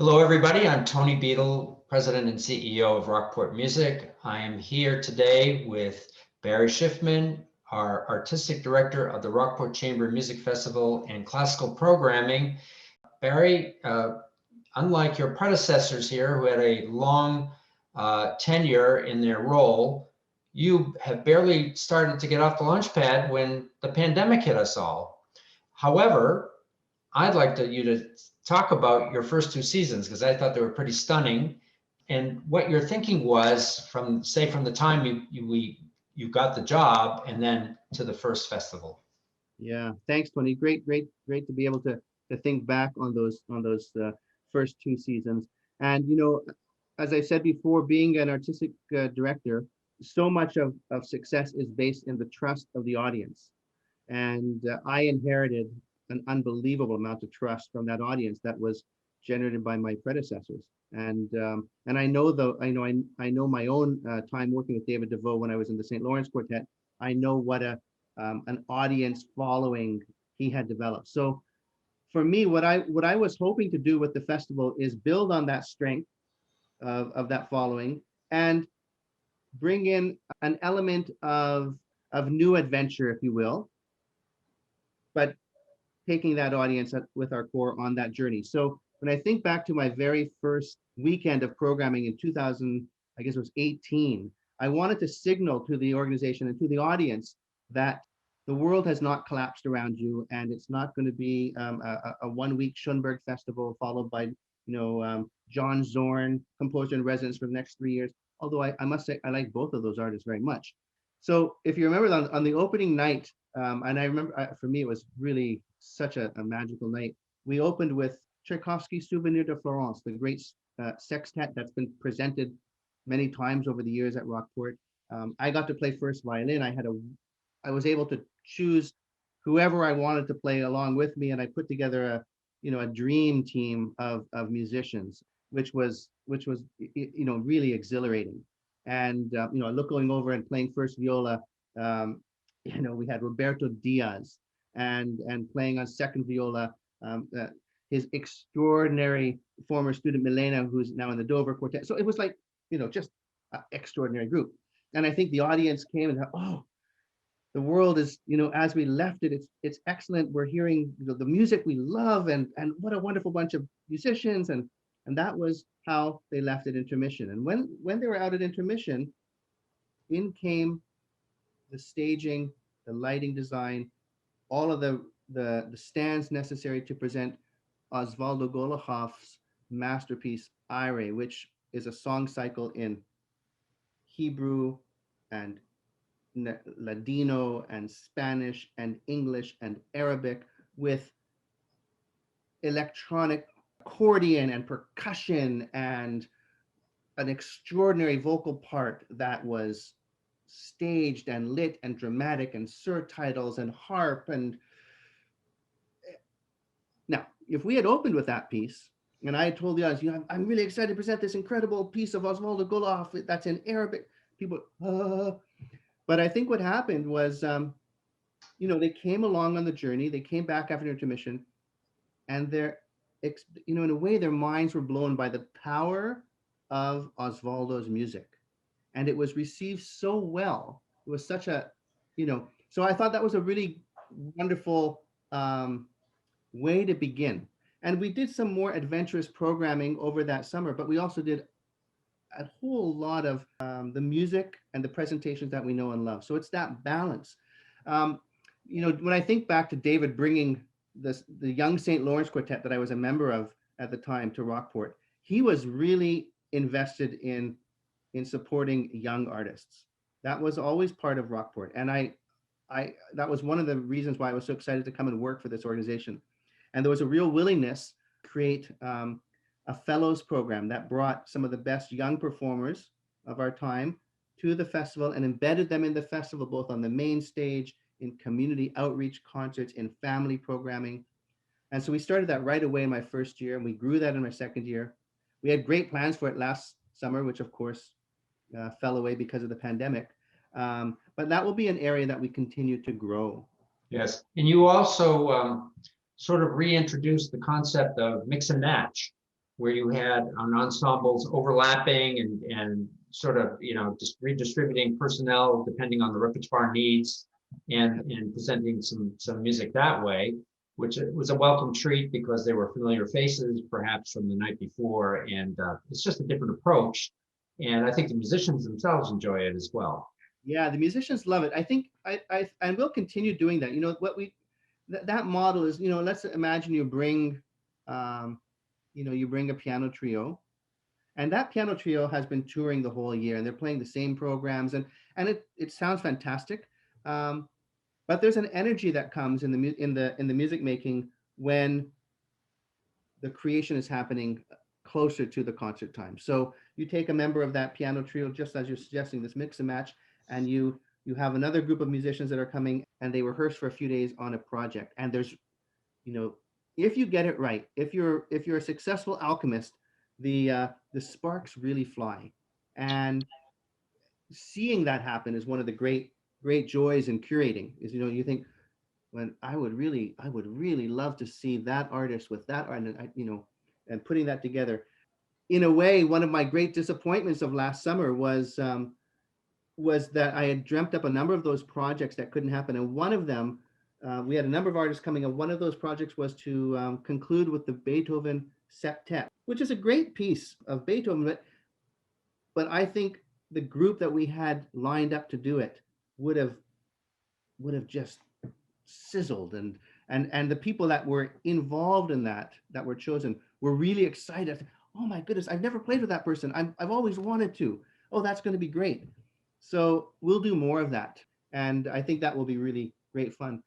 Hello, everybody. I'm Tony Beadle, President and CEO of Rockport Music. I am here today with Barry Shiffman, our Artistic Director of the Rockport Chamber Music Festival and Classical Programming. Barry, unlike your predecessors here who had a long tenure in their role, you have barely started to get off the launch pad when the pandemic hit us all. However, I'd like you to talk about your first two seasons because I thought they were pretty stunning, and what your thinking was from the time you got the job and then to the first festival. Yeah, thanks, Tony. Great to be able to think back on those first two seasons. And as I said before, being an artistic director, so much of success is based in the trust of the audience. And I inherited an unbelievable amount of trust from that audience that was generated by my predecessors. And I know though I know my own time working with David DeVoe when I was in the St. Lawrence Quartet. I know what an audience following he had developed. So for me, what I was hoping to do with the festival is build on that strength of that following and bring in an element of new adventure, if you will, but taking that audience with our core on that journey. So when I think back to my very first weekend of programming in 2000, I guess it was 18, I wanted to signal to the organization and to the audience that the world has not collapsed around you, and it's not going to be a 1 week Schoenberg festival followed by John Zorn, composer in residence for the next 3 years. Although I must say I like both of those artists very much. So if you remember on the opening night, and I remember for me it was really such a magical night. We opened with Tchaikovsky's Souvenir de Florence, the great sextet that's been presented many times over the years at Rockport. I got to play first violin. I was able to choose whoever I wanted to play along with me, and I put together a dream team of musicians, which was really exhilarating. And look, going over and playing first viola, we had Roberto Diaz, and playing on second viola, his extraordinary former student Milena, who's now in the Dover Quartet. So it was like, just an extraordinary group. And I think the audience came and thought, oh, the world is, as we left it, it's excellent. We're hearing the music we love, and what a wonderful bunch of musicians. And that was how they left at intermission. And when they were out at intermission, in came the staging, the lighting design, all of the stands necessary to present Osvaldo Golohov's masterpiece, Ire, which is a song cycle in Hebrew and Ladino and Spanish and English and Arabic, with electronic accordion and percussion and an extraordinary vocal part that was staged and lit and dramatic and surtitles and harp. And now, if we had opened with that piece, and I had told the audience, I'm really excited to present this incredible piece of Osvaldo Golov that's in Arabic, people, but I think what happened was, they came along on the journey. They came back after intermission, and in a way, their minds were blown by the power of Osvaldo's music, and it was received so well. It was such so I thought that was a really wonderful way to begin. And we did some more adventurous programming over that summer, but we also did a whole lot of the music and the presentations that we know and love. So it's that balance. When I think back to David bringing the young St. Lawrence Quartet that I was a member of at the time to Rockport, he was really invested in supporting young artists. That was always part of Rockport. And I that was one of the reasons why I was so excited to come and work for this organization. And there was a real willingness to create a fellows program that brought some of the best young performers of our time to the festival and embedded them in the festival, both on the main stage, in community outreach concerts, in family programming. And so we started that right away in my first year, and we grew that in my second year. We had great plans for it last summer, which of course fell away because of the pandemic. But that will be an area that we continue to grow. Yes, and you also sort of reintroduced the concept of mix and match. where you had ensembles overlapping and sort of, just redistributing personnel depending on the repertoire needs and presenting some music that way, which was a welcome treat because they were familiar faces perhaps from the night before. And it's just a different approach. And I think the musicians themselves enjoy it as well. Yeah, the musicians love it. I think I will continue doing that. What that model is, let's imagine you bring, you bring a piano trio, and that piano trio has been touring the whole year, and they're playing the same programs, and it sounds fantastic. But there's an energy that comes in the music making when the creation is happening closer to the concert time. So you take a member of that piano trio, just as you're suggesting, this mix and match, and you have another group of musicians that are coming, and they rehearse for a few days on a project. And there's, if you get it right, if you're a successful alchemist, the sparks really fly. And seeing that happen is one of the great joys in curating. Is, you think, when I would really love to see that artist with that art, and putting that together. In a way, one of my great disappointments of last summer was that I had dreamt up a number of those projects that couldn't happen, and one of them, we had a number of artists coming, and one of those projects was to conclude with the Beethoven Septet, which is a great piece of Beethoven, but I think the group that we had lined up to do it would have just sizzled, and the people that were involved in that were chosen were really excited. Oh my goodness, I've never played with that person. I've always wanted to. Oh, that's going to be great. So we'll do more of that, and I think that will be really great fun.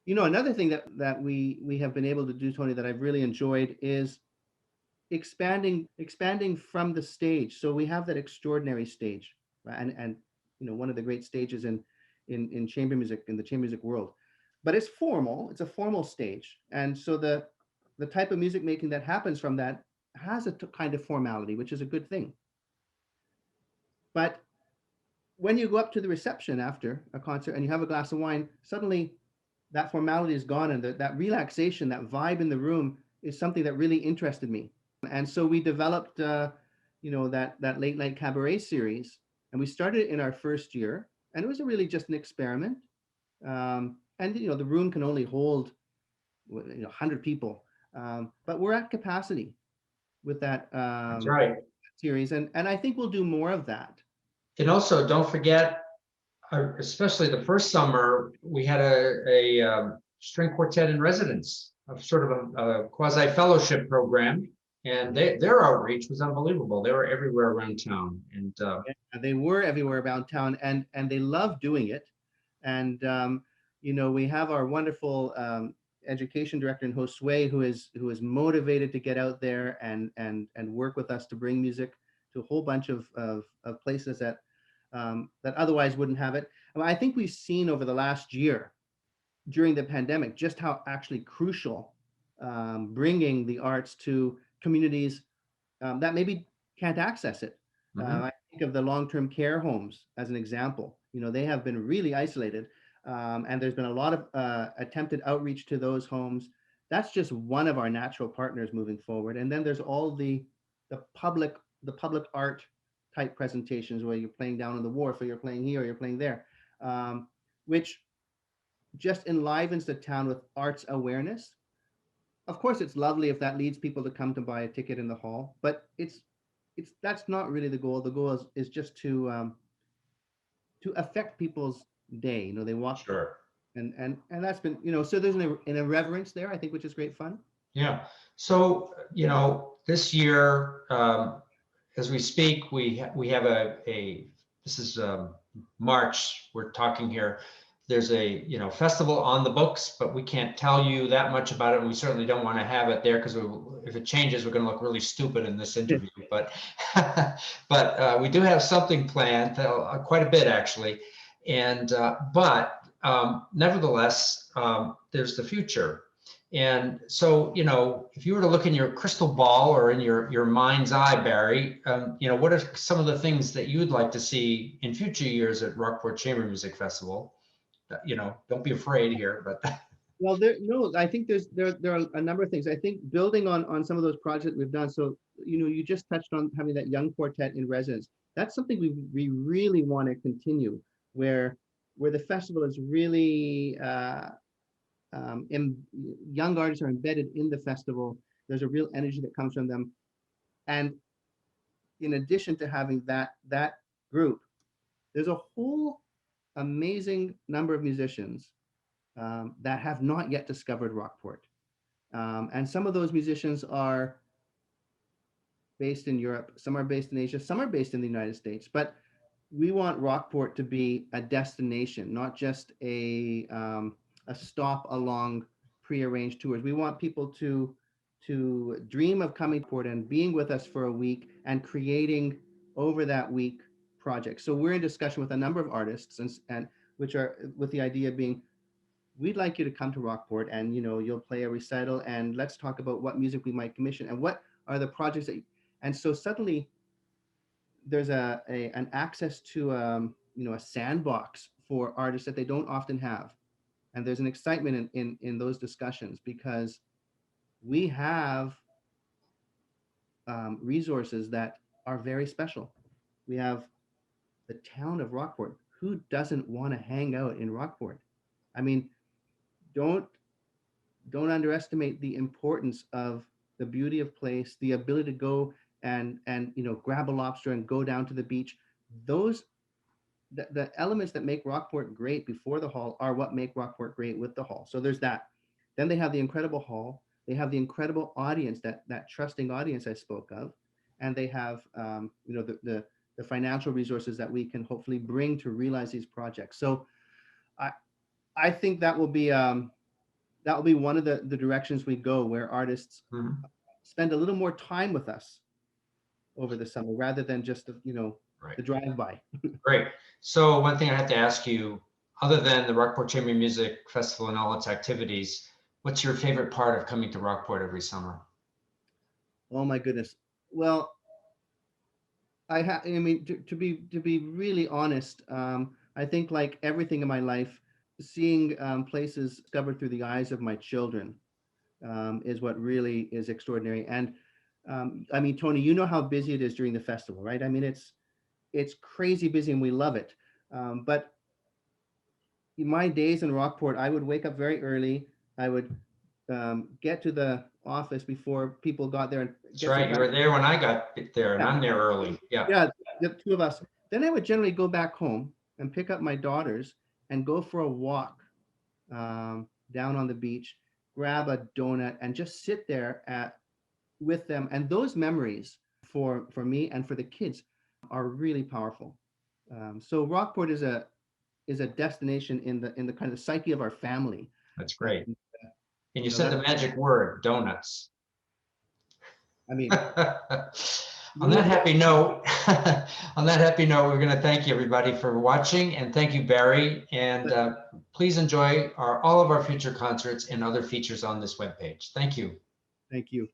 Another thing that we have been able to do, Tony, that I've really enjoyed is expanding from the stage. So we have that extraordinary stage, right? And one of the great stages in chamber music, in the chamber music world, but it's formal. It's a formal stage, and so the type of music making that happens from that has a kind of formality, which is a good thing. But when you go up to the reception after a concert and you have a glass of wine, suddenly that formality is gone, and that relaxation, that vibe in the room is something that really interested me. And so we developed, that late night cabaret series, and we started in our first year, and it was really just an experiment. And the room can only hold 100 people, but we're at capacity with that That's right. series, and I think we'll do more of that. And also, don't forget, especially the first summer, we had a string quartet in residence, of sort of a quasi fellowship program, and their outreach was unbelievable. They were everywhere around town, and they were everywhere around town, and they love doing it. And we have our wonderful education director in Josue, who is motivated to get out there and work with us to bring music to a whole bunch of places that otherwise wouldn't have it. I think we've seen over the last year during the pandemic just how actually crucial bringing the arts to communities that maybe can't access it. I think of the long-term care homes as an example. They have been really isolated, and there's been a lot of attempted outreach to those homes. That's just one of our natural partners moving forward. And then there's all the public art type presentations where you're playing down on the wharf, or you're playing here, or you're playing there, which just enlivens the town with arts awareness. Of course, it's lovely if that leads people to come to buy a ticket in the hall, but that's not really the goal. The goal is just to affect people's day. They walk, sure, and that's been, so there's an irreverence there, I think, which is great fun. Yeah. So this year, as we speak, we have a this is March. We're talking here. There's a festival on the books, but we can't tell you that much about it, and we certainly don't want to have it there because if it changes, we're going to look really stupid in this interview. But we do have something planned, quite a bit actually, and but nevertheless, there's the future. And so, if you were to look in your crystal ball or in your mind's eye, Barry, what are some of the things that you would like to see in future years at Rockport Chamber Music Festival? Don't be afraid here, but Well, I think there are a number of things. I think building on some of those projects we've done. So, you just touched on having that young quartet in residence. That's something we really want to continue, where the festival is really young artists are embedded in the festival. There's a real energy that comes from them, and in addition to having that group, there's a whole amazing number of musicians that have not yet discovered Rockport. And some of those musicians are based in Europe, some are based in Asia, some are based in the United States. But we want Rockport to be a destination, not just a stop along prearranged tours. We want people to dream of coming to Port and being with us for a week and creating over that week projects. So we're in discussion with a number of artists, and which are with the idea being, we'd like you to come to Rockport and you'll play a recital and let's talk about what music we might commission and what are the projects that. And so suddenly there's an access to a sandbox for artists that they don't often have, and there's an excitement in those discussions because we have resources that are very special. We have the town of Rockport. Who doesn't want to hang out in Rockport? I mean, don't underestimate the importance of the beauty of place, the ability to go and grab a lobster and go down to the beach. Those the elements that make Rockport great before the hall are what make Rockport great with the hall. So there's that. Then they have the incredible hall. They have the incredible audience, that trusting audience I spoke of, and they have the financial resources that we can hopefully bring to realize these projects. So I think that will be one of the directions we go, where artists spend a little more time with us over the summer rather than just Right. the drive-by. Great. So one thing I have to ask you, other than the Rockport Chamber Music Festival and all its activities, what's your favorite part of coming to Rockport every summer? Oh my goodness. Well, I mean, to be really honest, I think like everything in my life, seeing places discovered through the eyes of my children is what really is extraordinary. And I mean, Tony, you know how busy it is during the festival, right? I mean, it's crazy busy and we love it. But in my days in Rockport, I would wake up very early. I would get to the office before people got there. And That's right. You were there when I got there, and I'm there early. Yeah. Yeah, the two of us. Then I would generally go back home and pick up my daughters and go for a walk down on the beach, grab a donut, and just sit there with them. And those memories for me and for the kids are really powerful. So Rockport is a destination in the kind of psyche of our family. That's great. And you know, said the magic word, donuts. I mean, on that happy note, we're going to thank you, everybody, for watching, and thank you, Barry. And please enjoy all of our future concerts and other features on this webpage. Thank you. Thank you.